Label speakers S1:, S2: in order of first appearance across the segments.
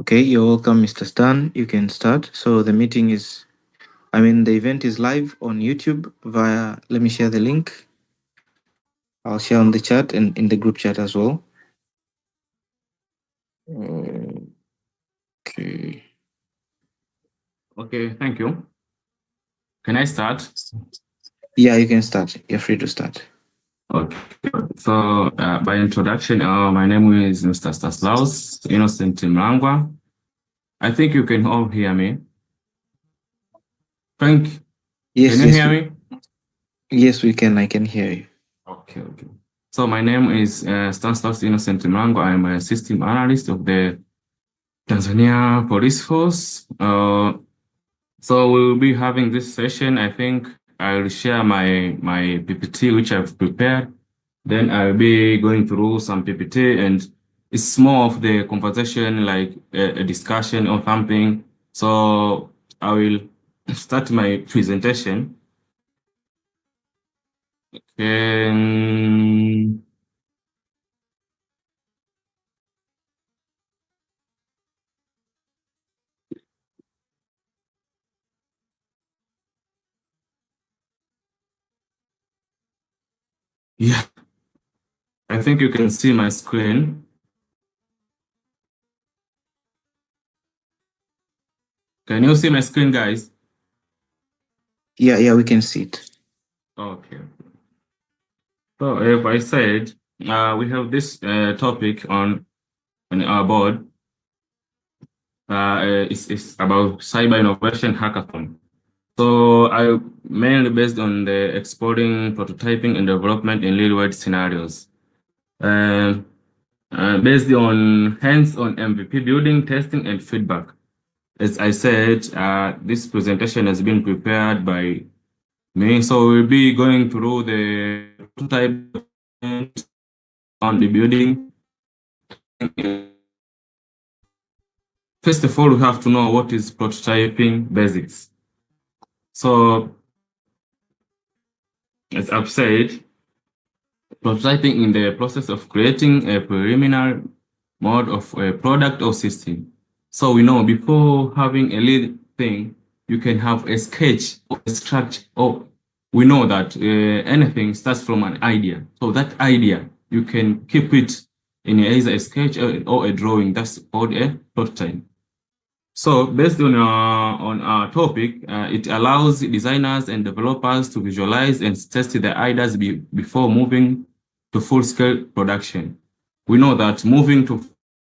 S1: Okay, you're welcome, Mr. Stan. You can start. So the the event is live on YouTube via, let me share the link. I'll share on the chat and in the group chat as well. Okay.
S2: Okay, thank you. Can I start?
S1: Yeah, you can start. You're free to start.
S2: Okay. So, by introduction, my name is Mr. Staslaus Innocent Mlangwa. I think you can all hear me. Frank,
S1: Yes,
S2: can you
S1: yes,
S2: hear me?
S1: yes, we can. I can hear you.
S2: Okay. So my name is Stanislaus Innocent Mlangwa. I'm a system analyst of the Tanzania Police Force. So we'll be having this session. I think I'll share my PPT, which I've prepared. Then I'll be going through some PPT, and it's more of the conversation, like a discussion or something. So I will start my presentation. Um, yeah, I think you can see my screen. Can you see my screen, guys?
S1: Yeah, we can see it.
S2: Okay. So, if I said, we have this topic on our board. It's about cyber innovation hackathon. So, I mainly based on the exploring, prototyping, and development in real-world scenarios. Uh, Based on hands-on MVP building, testing, and feedback. As I said, this presentation has been prepared by me. So we'll be going through the prototype on the building. First of all, we have to know what is prototyping basics. So, as I've said, prototyping in the process of creating a preliminary mode of a product or system. So we know before having a lead thing, you can have a sketch or a structure, or we know that anything starts from an idea. So that idea, you can keep it in either a sketch or a drawing. That's called a prototype. So based on our topic, it allows designers and developers to visualize and test the ideas before moving to full-scale production. We know that moving to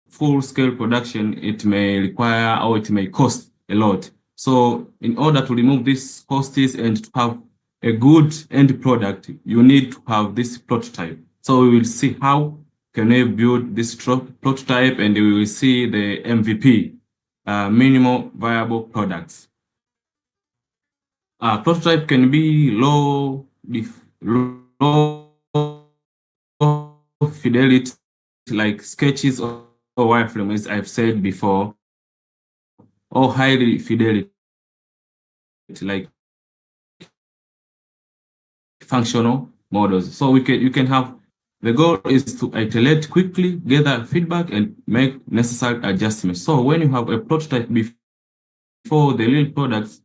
S2: full-scale production, it may require or it may cost a lot. So in order to remove these costs and to have a good end product, you need to have this prototype. So we will see how can we build this prototype, and we will see the MVP, minimal viable products. Prototype can be low fidelity, like sketches or wireframes, as I've said before, or high fidelity, like functional models. So you can have, the goal is to iterate quickly, gather feedback, and make necessary adjustments. So when you have a prototype before the real products,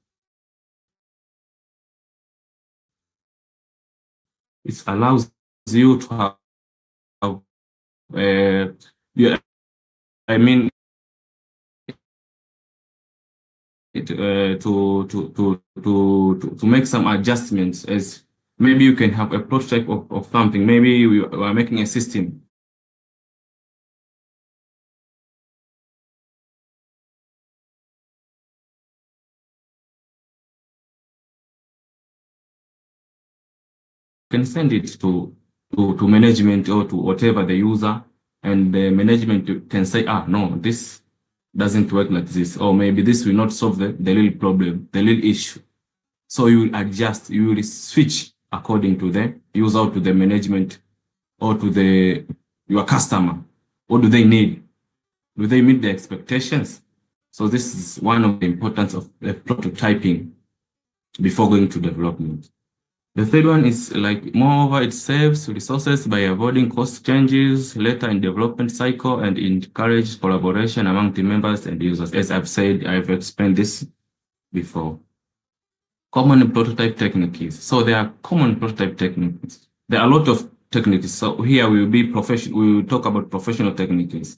S2: it allows you to have, yeah, I mean, to make some adjustments, as maybe you can have a prototype of something. Maybe we are making a system. Can send it to management or to whatever the user, and the management can say, no, this doesn't work like this, or maybe this will not solve the real problem, the real issue. So you will adjust, you will switch according to the user, or to the management, or to your customer. What do they need? Do they meet the expectations? So this is one of the importance of prototyping before going to development. The third one is like, moreover, it saves resources by avoiding cost changes later in development cycle and encourages collaboration among team members and users. As I've said, I've explained this before. Common prototype techniques. So there are common prototype techniques. There are a lot of techniques. So here we will be professional. We will talk about professional techniques.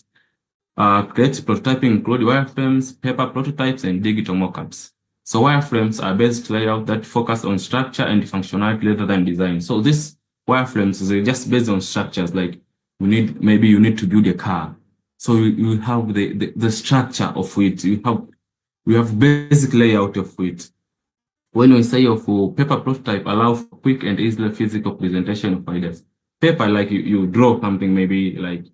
S2: Create prototyping include wireframes, paper prototypes, and digital mockups. So wireframes are basic layout that focus on structure and functionality rather than design. So this wireframes is just based on structures. Like maybe you need to build a car. So you have the structure of it. We have basic layout of it. When we say of paper prototype, allow for quick and easy physical presentation of ideas. Paper, like you draw something, maybe like,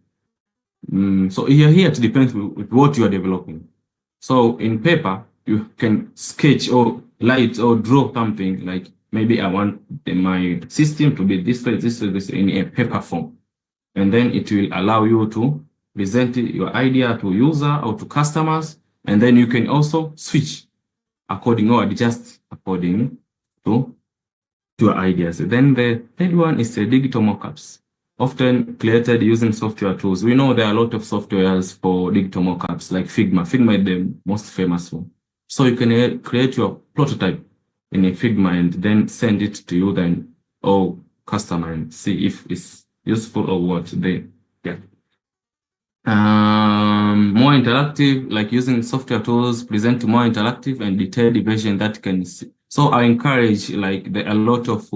S2: so here it depends with what you are developing. So in paper, you can sketch or light or draw something like, maybe I want my system to be this way, this in a paper form. And then it will allow you to present your idea to user or to customers. And then you can also switch according or adjust according to your ideas. Then the third one is the digital mockups, often created using software tools. We know there are a lot of softwares for digital mockups, like Figma. Figma is the most famous one. So you can create your prototype in a Figma and then send it to you then or customer and see if it's useful or what they get. More interactive, like using software tools, present more interactive and detailed version that can see. So I encourage, like, a lot of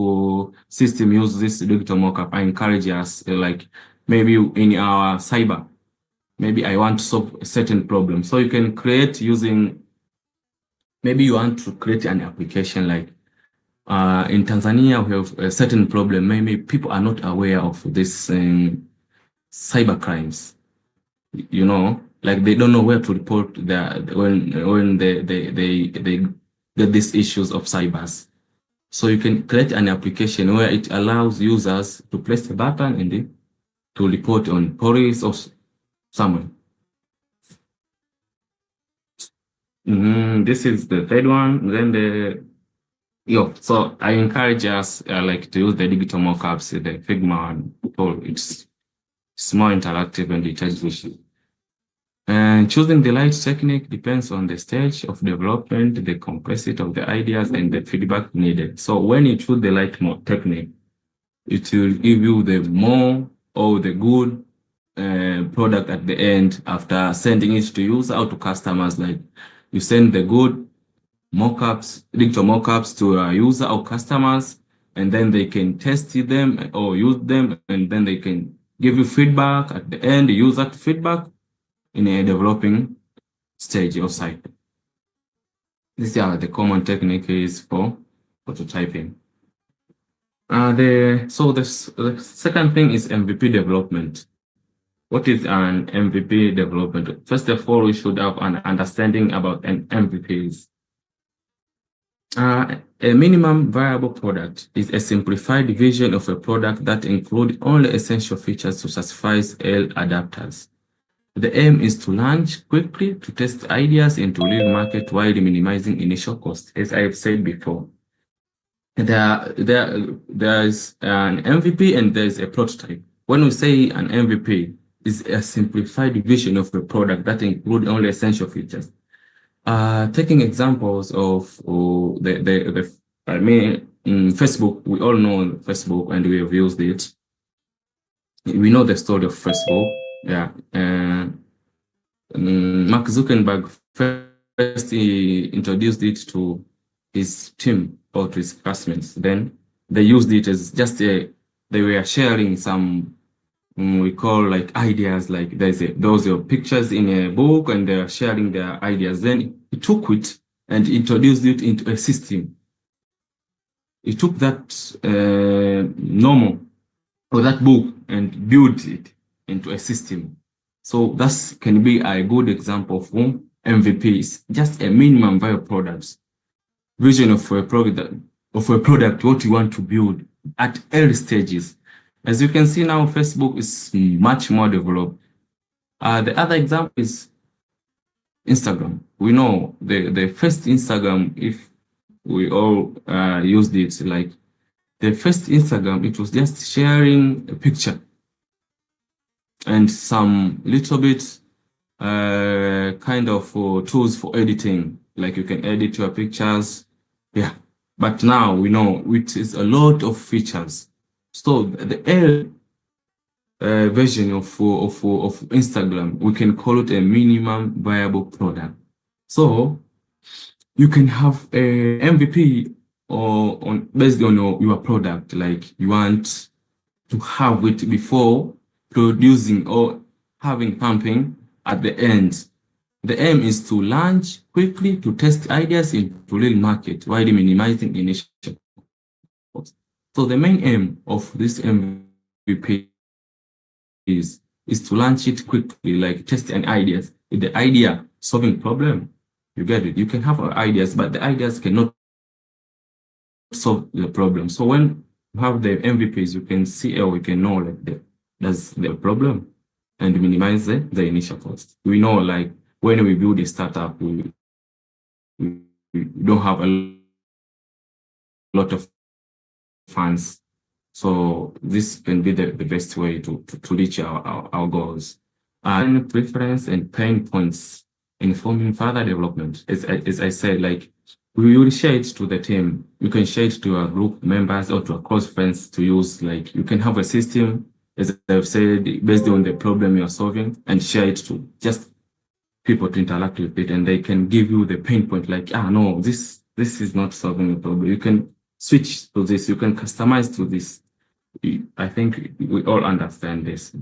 S2: system use this digital mockup. I encourage us, like, maybe in our cyber, maybe I want to solve a certain problem. So you can create using, maybe you want to create an application like, in Tanzania, we have a certain problem. Maybe people are not aware of this cyber crimes. You know, like they don't know where to report when they get these issues of cybers. So you can create an application where it allows users to press a button and to report on police or someone. This is the third one. Then so I encourage us like to use the digital mockups, the Figma one. It's more interactive and intelligent. And choosing the light technique depends on the stage of development, the complexity of the ideas, and the feedback needed. So when you choose the light mode technique, it will give you the more or the good product at the end after sending it to user or to customers. Like you send the good mockups, digital mockups to a user or customers, and then they can test them or use them, and then they can give you feedback at the end, use that feedback in a developing stage or cycle. These are the common techniques for prototyping. The second thing is MVP development. What is an MVP development? First of all, we should have an understanding about an MVPs. A minimum viable product is a simplified vision of a product that includes only essential features to satisfy all adapters. The aim is to launch quickly, to test ideas, and to lead market while minimizing initial costs. As I've said before, there's an MVP and there's a prototype. When we say an MVP, is a simplified vision of a product that includes only essential features. Taking examples of Facebook, we all know Facebook and we have used it. We know the story of Facebook. Yeah. Mark Zuckerberg first he introduced it to his team or to his classmates. Then they used it as just they were sharing some we call like ideas, like those are pictures in a book and they're sharing their ideas. Then he took it and introduced it into a system. He took that normal or that book and built it into a system. So that can be a good example of MVP is just a minimum viable product, vision of a product, what you want to build at early stages. As you can see now, Facebook is much more developed. The other example is Instagram. We know the first Instagram, if we all used it, like the first Instagram, it was just sharing a picture and some little bit kind of tools for editing, like you can edit your pictures. Yeah. But now we know it is a lot of features. So the early version of Instagram, we can call it a minimum viable product. So you can have a MVP or on based on your product, like you want to have it before producing or having pumping at the end. The aim is to launch quickly to test ideas into real market while minimizing initial costs. So the main aim of this MVP is to launch it quickly, like testing ideas. If the idea solving problem, you get it. You can have ideas, but the ideas cannot solve the problem. So when you have the MVPs, you can see or you can know like that's the problem and minimize the initial cost. We know like when we build a startup, we don't have a lot of funds. So this can be the best way to reach our goals. Preference and pain points informing further development. As I said, like we will share it to the team. You can share it to our group members or to our close friends to use. Like you can have a system, as I've said, based on the problem you're solving and share it to just people to interact with it, and they can give you the pain point like, no, this is not solving the problem. You can switch to this, you can customize to this. I think we all understand this.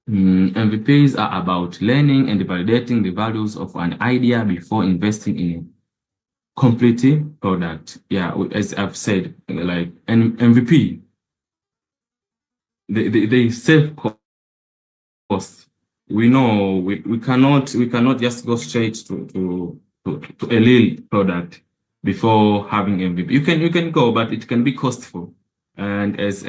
S2: MVPs are about learning and validating the values of an idea before investing in a complete product. Yeah, as I've said, like an MVP, they save cost. We know we cannot just go straight to a real product before having MVP. You can go, but it can be costful. And as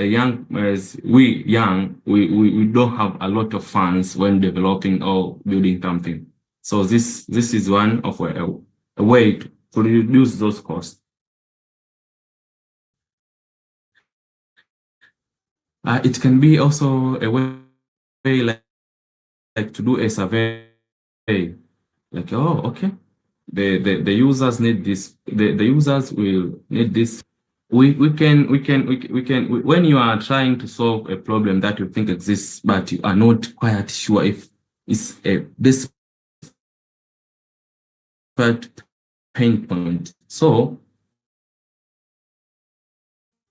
S2: we young, we don't have a lot of funds when developing or building something. So this is one of a way to reduce those costs. It can be also a way like to do a survey, like, oh, okay, the users need this, the users will need this. When you are trying to solve a problem that you think exists, but you are not quite sure if it's a this pain point. So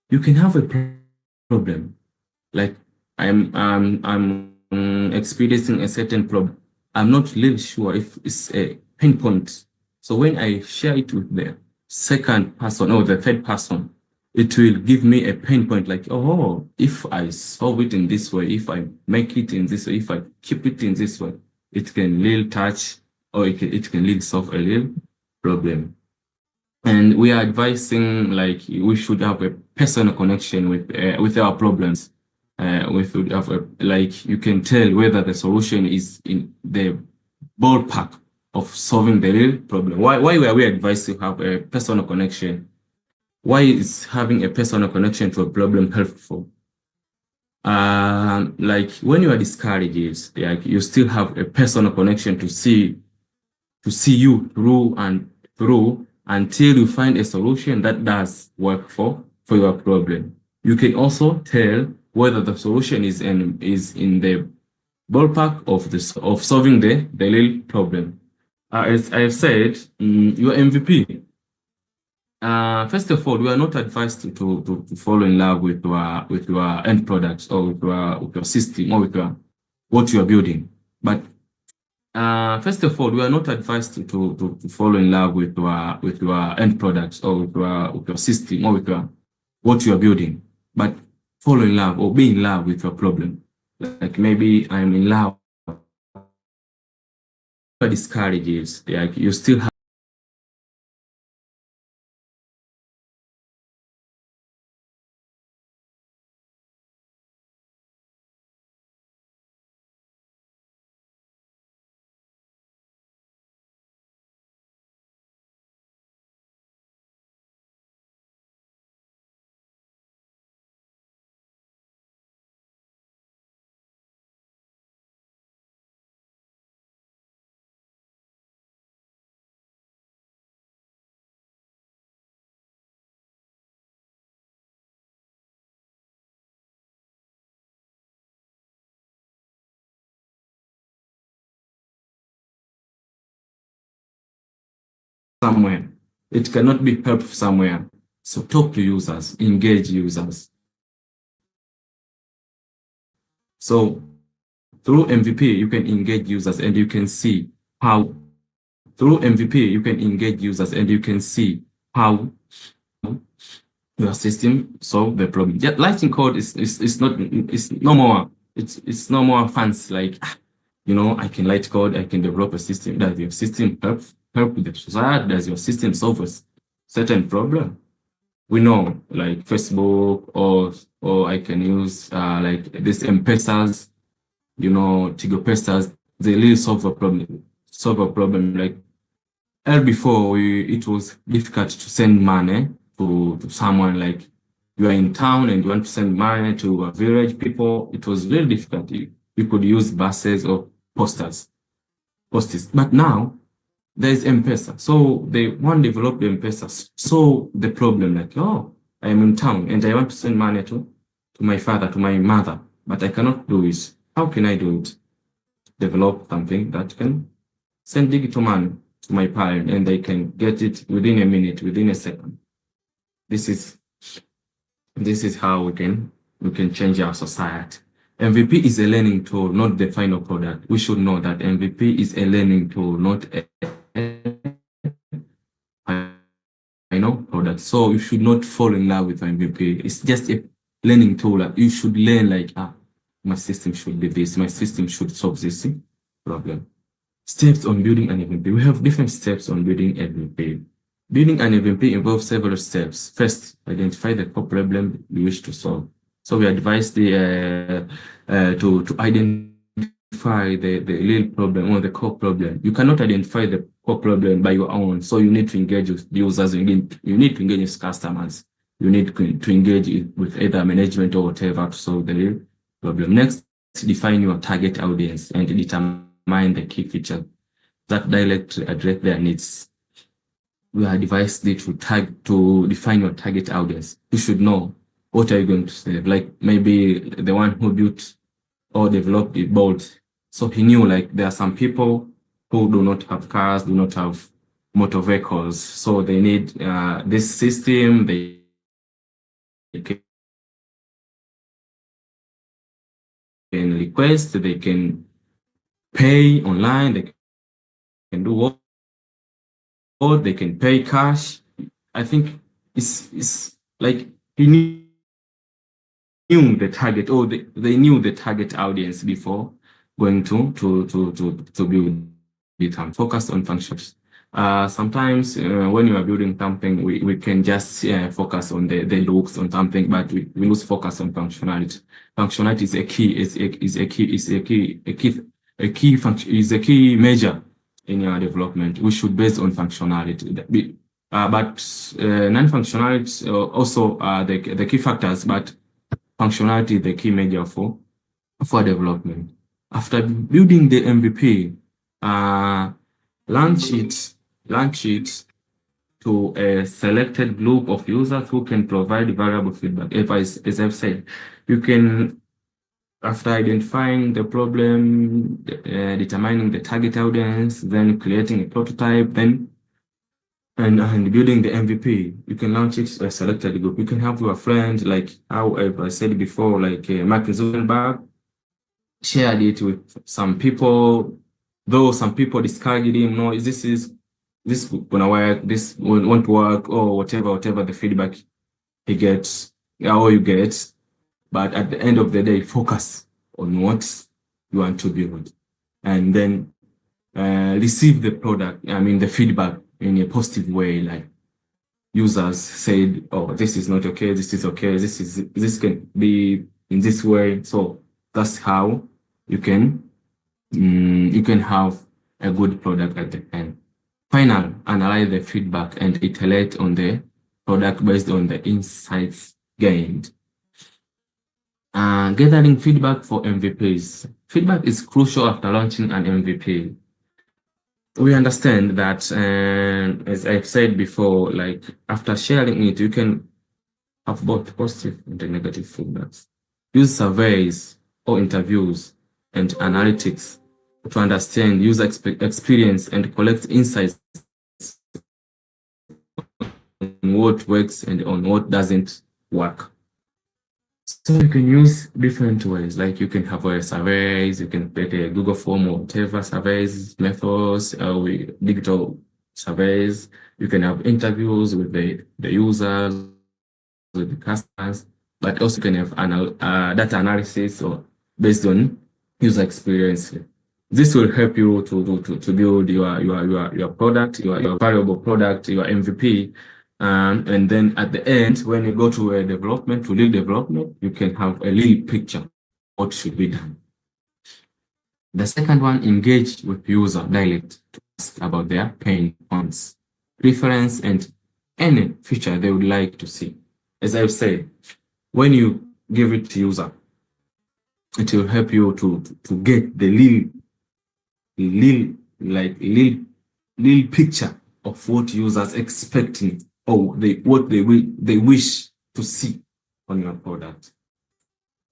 S2: you can have a problem. Like I'm experiencing a certain problem. I'm not really sure if it's a pain point. So when I share it with the second person or the third person, it will give me a pain point like, oh, if I solve it in this way, if I make it in this way, if I keep it in this way, it can really touch or it can really solve a real problem. And we are advising like we should have a personal connection with our problems. We should have like you can tell whether the solution is in the ballpark of solving the real problem. Why were we advised to have a personal connection? Why is having a personal connection to a problem helpful? Like when you are discouraged, like you still have a personal connection to see you through and through until you find a solution that does work for your problem. You can also tell whether the solution is in the ballpark of solving the real problem. As I have said, your MVP. First of all, we are not advised to fall in love with your end products or with your system or with what you are building. But first of all, we are not advised to fall in love with your end products or with your system or with what you are building, but fall in love or be in love with your problem. Like maybe I'm in love, but discourages. Like you still have somewhere. It cannot be helped somewhere. So talk to users, engage users. So through MVP, you can engage users and you can see how, through MVP, you can engage users and you can see how your system solve the problem. Yeah, Lightning code is not, it's no more, it's no more fancy like, I can write code, I can develop a system. Does your system help with the society? Does your system solve a certain problem? We know like Facebook or I can use like this M-Pesas, Tigo Pesas, they really solve a problem. Like before it was difficult to send money to someone, like you are in town and you want to send money to a village people. It was really difficult. You could use buses or posters. But now there's M-Pesa. So they want to develop the M-Pesa. So the problem, like, I am in town and I want to send money to my father, to my mother, but I cannot do it. How can I do it? Develop something that can send digital money to my parent and they can get it within a minute, within a second. This is how we can change our society. MVP is a learning tool, not the final product. We should know that MVP is a learning tool, not a final product. So you should not fall in love with MVP. It's just a learning tool. You should learn like, my system should be this, my system should solve this problem. Steps on building an MVP. We have different steps on building MVP. Building an MVP involves several steps. First, identify the core problem you wish to solve. So we advise to identify the real problem or the core problem. You cannot identify the core problem by your own. So you need to engage with users. You need to engage with customers. You need to engage with either management or whatever to solve the real problem. Next, define your target audience and determine the key features that directly address their needs. We are advised to define your target audience. You should know what are you going to say. Like maybe the one who built or developed the boat. So he knew like there are some people who do not have cars, do not have motor vehicles. So they need this system. They can request, they can pay online, they can do what they can pay cash. I think it's like he knew the target, or they knew the target audience before going to build it and focus on functions. Sometimes when you are building something, we can just focus on the looks on something, but we lose focus on functionality. Functionality is a key measure in your development. We should base on functionality. But non-functionality also are the key factors, but functionality is the key measure for development. After building the MVP, launch it to a selected group of users who can provide valuable feedback. As I've said, you can, after identifying the problem, determining the target audience, then creating a prototype, then and building the MVP, you can launch it to a selected group. You can have your friends, like how I said before, like Mark Zuckerberg shared it with some people, though some people discouraged him. No, this gonna work, this won't work, or whatever the feedback he gets, or you get. But at the end of the day, focus on what you want to build, and then receive the product, the feedback in a positive way. Like users said, oh, this is not okay, this is okay, this can be in this way. So that's how you can have a good product at the end. Final, analyze the feedback and iterate on the product based on the insights gained. Gathering feedback for MVPs. Feedback is crucial after launching an MVP. We understand that, as I've said before, like after sharing it, you can have both positive and negative feedbacks. Use surveys or interviews and analytics to understand user experience and collect insights what works and on what doesn't work. So you can use different ways, like you can have surveys, you can create a Google form or whatever surveys, methods, digital surveys. You can have interviews with the users, with the customers, but also you can have data analysis or based on user experience. This will help you to build your product, your valuable product, your MVP. And then at the end, when you go to a development, to lead development, you can have a little picture what should be done. The second one, engage with user direct to ask about their pain points, preference, and any feature they would like to see. As I've said, when you give it to user, it will help you to get the little picture of what users expecting or what they wish to see on your product.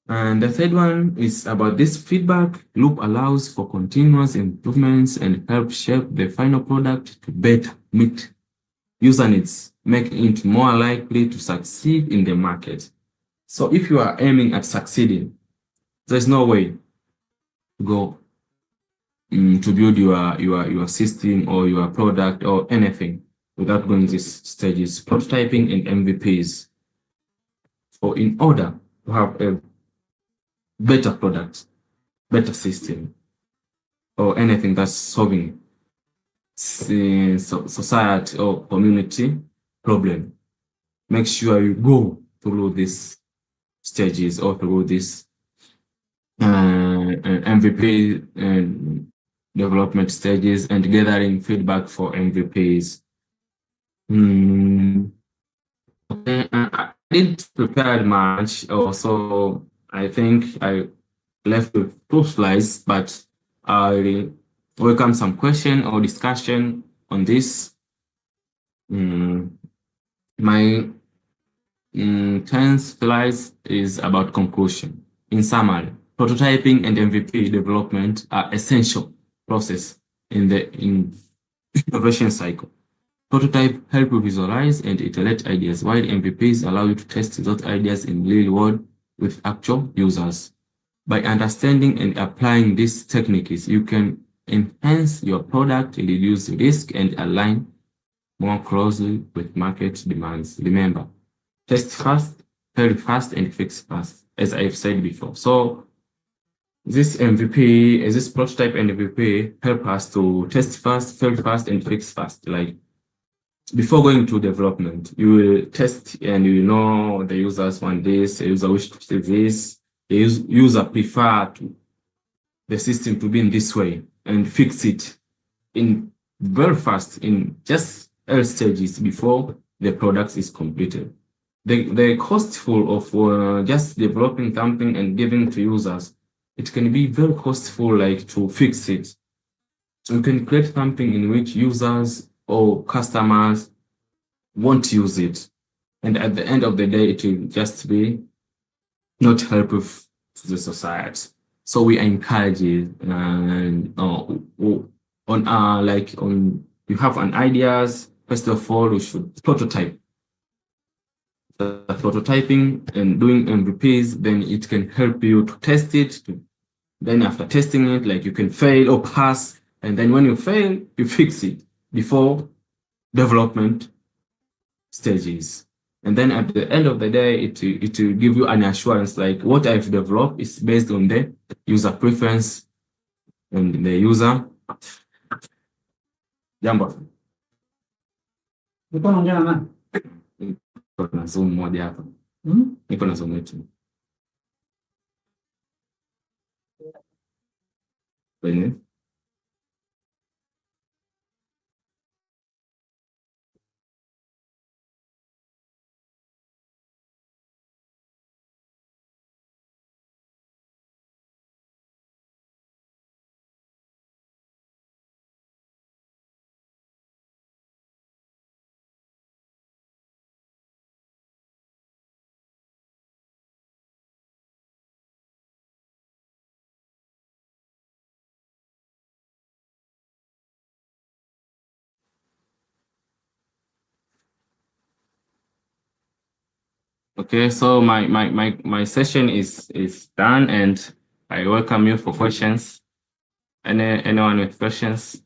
S2: And the third one is about this feedback loop allows for continuous improvements and help shape the final product to better meet user needs, making it more likely to succeed in the market. So if you are aiming at succeeding, there's no way to go to build your system or your product or anything without going these stages, prototyping and MVPs. So in order to have a better product, better system, or anything that's solving society or community problem, make sure you go through these stages or through this MVP and development stages and gathering feedback for MVPs. I didn't prepare much, also I think I left with 2 slides, but I welcome some question or discussion on this. My 10th slide is about conclusion. In summary, prototyping and MVP development are essential process in the innovation cycle. Prototype help you visualize and iterate ideas, while MVPs allow you to test those ideas in real world with actual users. By understanding and applying these techniques, you can enhance your product, reduce risk, and align more closely with market demands. Remember, test fast, fail fast, and fix fast, as I've said before. So this MVP, this prototype MVP, help us to test fast, fail fast, and fix fast. Like before going to development, you will test and you know the users want this, the user wish to see this, the user prefer the system to be in this way, and fix it in very fast in just early stages before the product is completed. The costful of just developing something and giving to users, it can be very costful, like to fix it. So you can create something in which users or customers won't use it. And at the end of the day, it will just be not helpful to the society. So we encourage it on you have an ideas. First of all, we should prototype. Prototyping and doing MVPs, then it can help you to test it. Then after testing it, like you can fail or pass, and then when you fail, you fix it before development stages. And then at the end of the day, it will give you an assurance like what I've developed is based on the user preference and the user. Jambo.
S3: Nilikuwa naongea na nani?
S2: Niko na Zoom moja hapa. Niko na Zoom yetu. Kwenye Okay, so my session is done, and I welcome you for questions. Anyone with questions?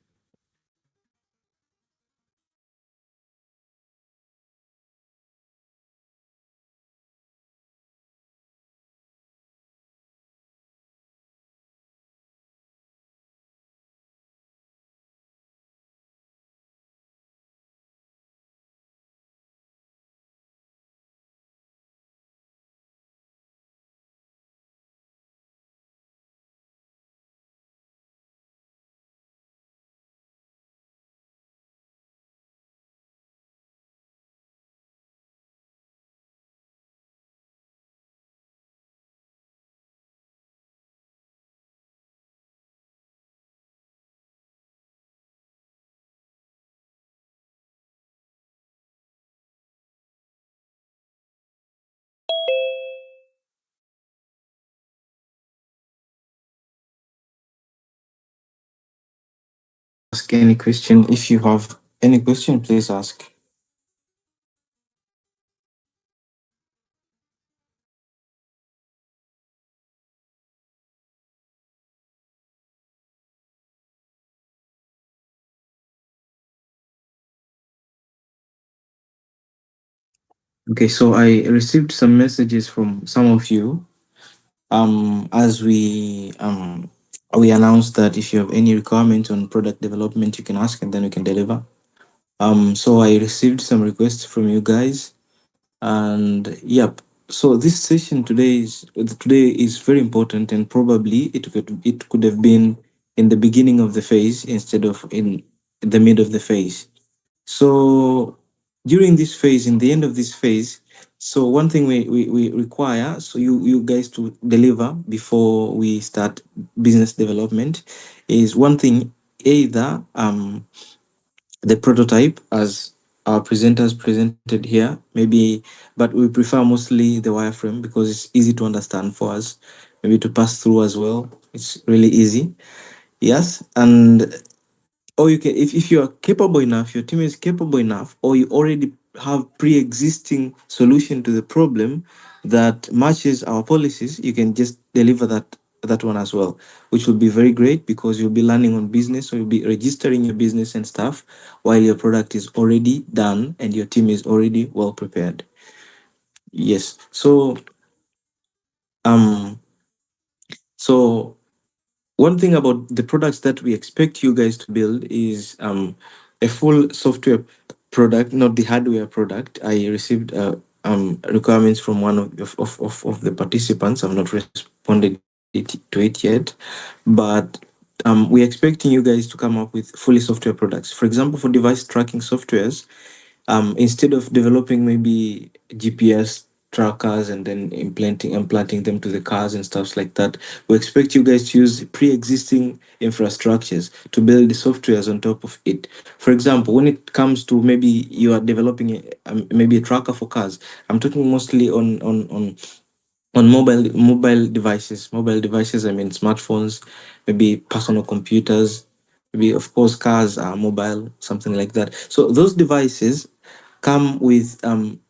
S1: Ask any question. If you have any question, please ask. Okay, so I received some messages from some of you. As we announced that if you have any requirement on product development, you can ask and then we can deliver. So I received some requests from you guys, and yep. So this session today is very important, and probably it could have been in the beginning of the phase instead of in the mid of the phase. So during this phase, in the end of this phase, so one thing we require, so you guys to deliver before we start business development, is one thing, either the prototype as our presenters presented here, maybe, but we prefer mostly the wireframe because it's easy to understand for us, maybe to pass through as well. It's really easy. Yes, and or you can, if you are capable enough, your team is capable enough, or you already have pre-existing solution to the problem that matches our policies, you can just deliver that one as well, which will be very great because you'll be learning on business, or you'll be registering your business and stuff while your product is already done and your team is already well prepared. Yes. Um so one thing about the products that we expect you guys to build is a full software product, not the hardware product. I received requirements from one of the participants. I've not responded to it yet, but we're expecting you guys to come up with fully software products. For example, for device tracking softwares, instead of developing maybe GPS trackers and then implanting them to the cars and stuff like that, we expect you guys to use pre-existing infrastructures to build the softwares on top of it. For example, when it comes to maybe you are developing maybe a tracker for cars, I'm talking mostly on mobile devices. I mean smartphones, maybe personal computers, maybe of course cars are mobile, something like that. So those devices come with um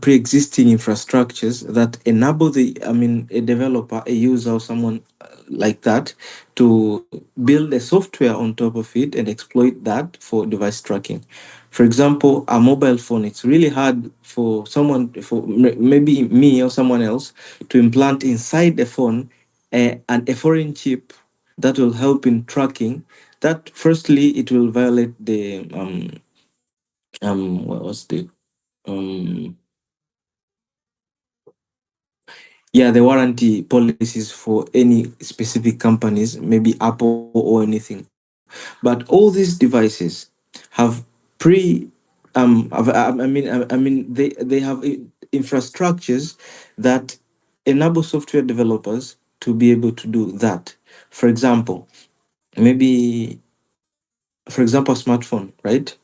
S1: pre-existing infrastructures that enable a developer, a user, or someone like that to build a software on top of it and exploit that for device tracking. For example, a mobile phone, it's really hard for someone, maybe me or someone else, to implant inside the phone a foreign chip that will help in tracking. That firstly, it will violate the what was the um yeah, the warranty policies for any specific companies, maybe Apple or anything. But all these devices have pre they have infrastructures that enable software developers to be able to do that. For example, maybe a smartphone, right?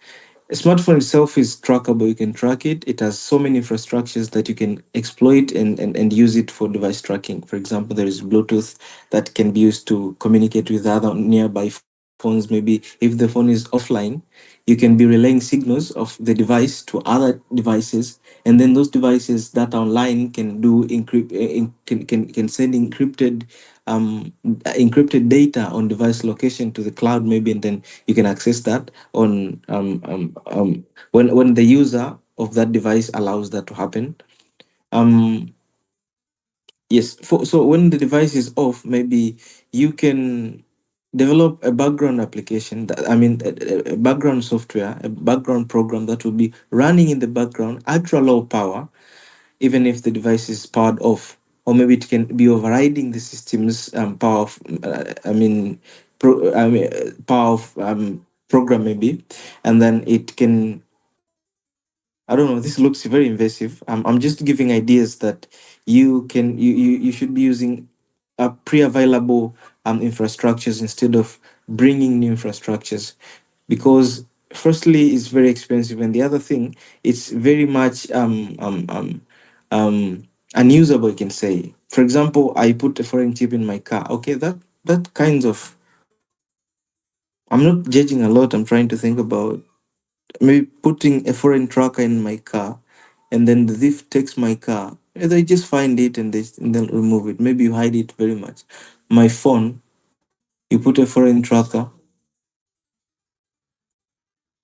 S1: A smartphone itself is trackable. You can track it. It has so many infrastructures that you can exploit and use it for device tracking. For example, there is Bluetooth that can be used to communicate with other nearby phones. phones, maybe if the phone is offline, you can be relaying signals of the device to other devices, and then those devices that are online can do can send encrypted data on device location to the cloud, maybe, and then you can access that on when the user of that device allows that to happen. um Yes. So when the device is off, maybe you can develop a background application, a background software, a background program that will be running in the background at low power, even if the device is powered off. Or maybe it can be overriding the system's power of, power of program, maybe. And then it can, I don't know. This looks very invasive. I'm just giving ideas that you should be using pre-available infrastructures instead of bringing new infrastructures, because firstly it's very expensive, and the other thing, it's very much unusable. You can say, for example, I put a foreign chip in my car. Okay, that kinds of, I'm not judging a lot. I'm trying to think about maybe putting a foreign tracker in my car, and then the thief takes my car. They just find it and then remove it. Maybe you hide it very much. My phone, you put a foreign tracker.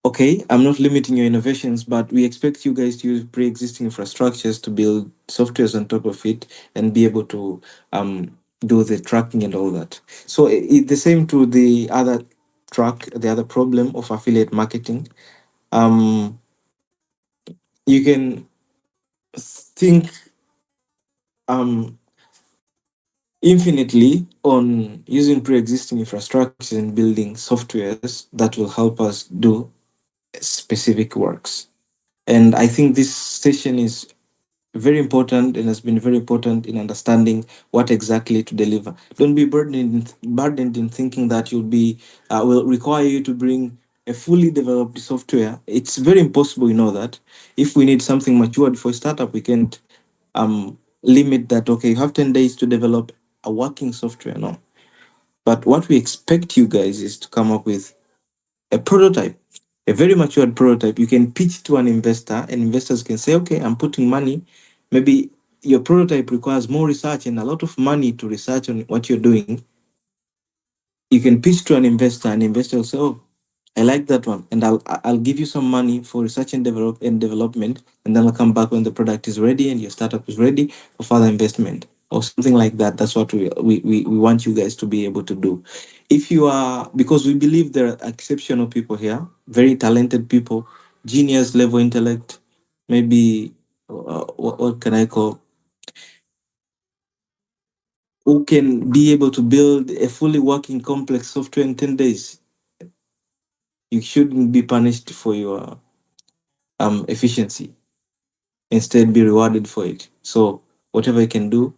S1: Okay, I'm not limiting your innovations, but we expect you guys to use pre-existing infrastructures to build softwares on top of it and be able to do the tracking and all that. So the same to the other problem of affiliate marketing. Um, you can think um infinitely on using pre-existing infrastructures and building softwares that will help us do specific works. And I think this session is very important and has been very important in understanding what exactly to deliver. Don't be burdened in thinking that you'll be will require you to bring a fully developed software. It's very impossible, you know that. If we need something matured for a startup, we can't limit that. Okay, you have 10 days to develop a working software. No, but what we expect you guys is to come up with a prototype, a very matured prototype. You can pitch to an investor, and investors can say, okay, I'm putting money. Maybe your prototype requires more research and a lot of money to research on what you're doing. You can pitch to an investor, and investor will say, oh, I like that one, and I'll give you some money for research and development, and then I'll come back when the product is ready and your startup is ready for further investment or something like that. That's what we want you guys to be able to do. If you are, because we believe there are exceptional people here, very talented people, genius level intellect, maybe what can I call, who can be able to build a fully working complex software in 10 days. You shouldn't be punished for your efficiency. Instead, be rewarded for it. So whatever you can do.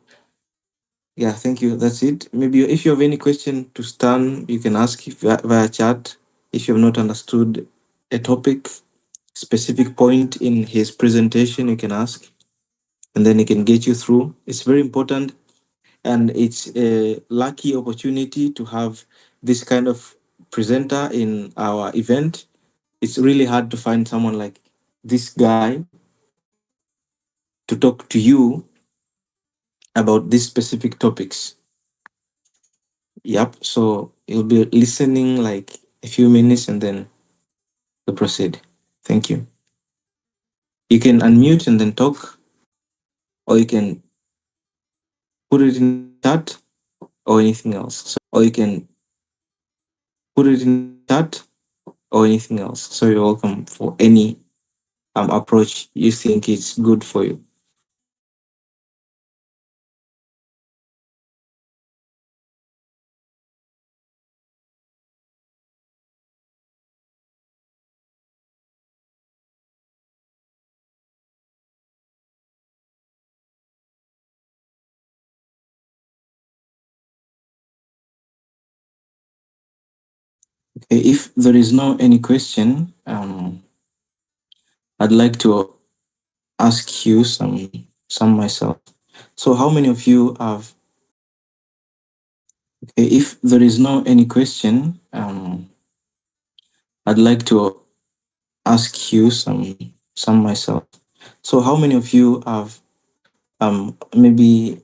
S1: Yeah, thank you. That's it. Maybe if you have any question to Stan, you can ask via chat. If you have not understood a topic, specific point in his presentation, you can ask, and then he can get you through. It's very important, and it's a lucky opportunity to have this kind of presenter in our event. It's really hard to find someone like this guy to talk to you about these specific topics. Yep. So you'll be listening like a few minutes and then we'll proceed. Thank you. You can unmute and then talk, or you can put it in chat or anything else. Or you can put it in chat or anything else. So you're welcome for any approach you think is good for you. Okay, if there is no any question, I'd like to ask you some myself. So how many of you have, okay, if there is no any question, I'd like to ask you some myself. So how many of you have maybe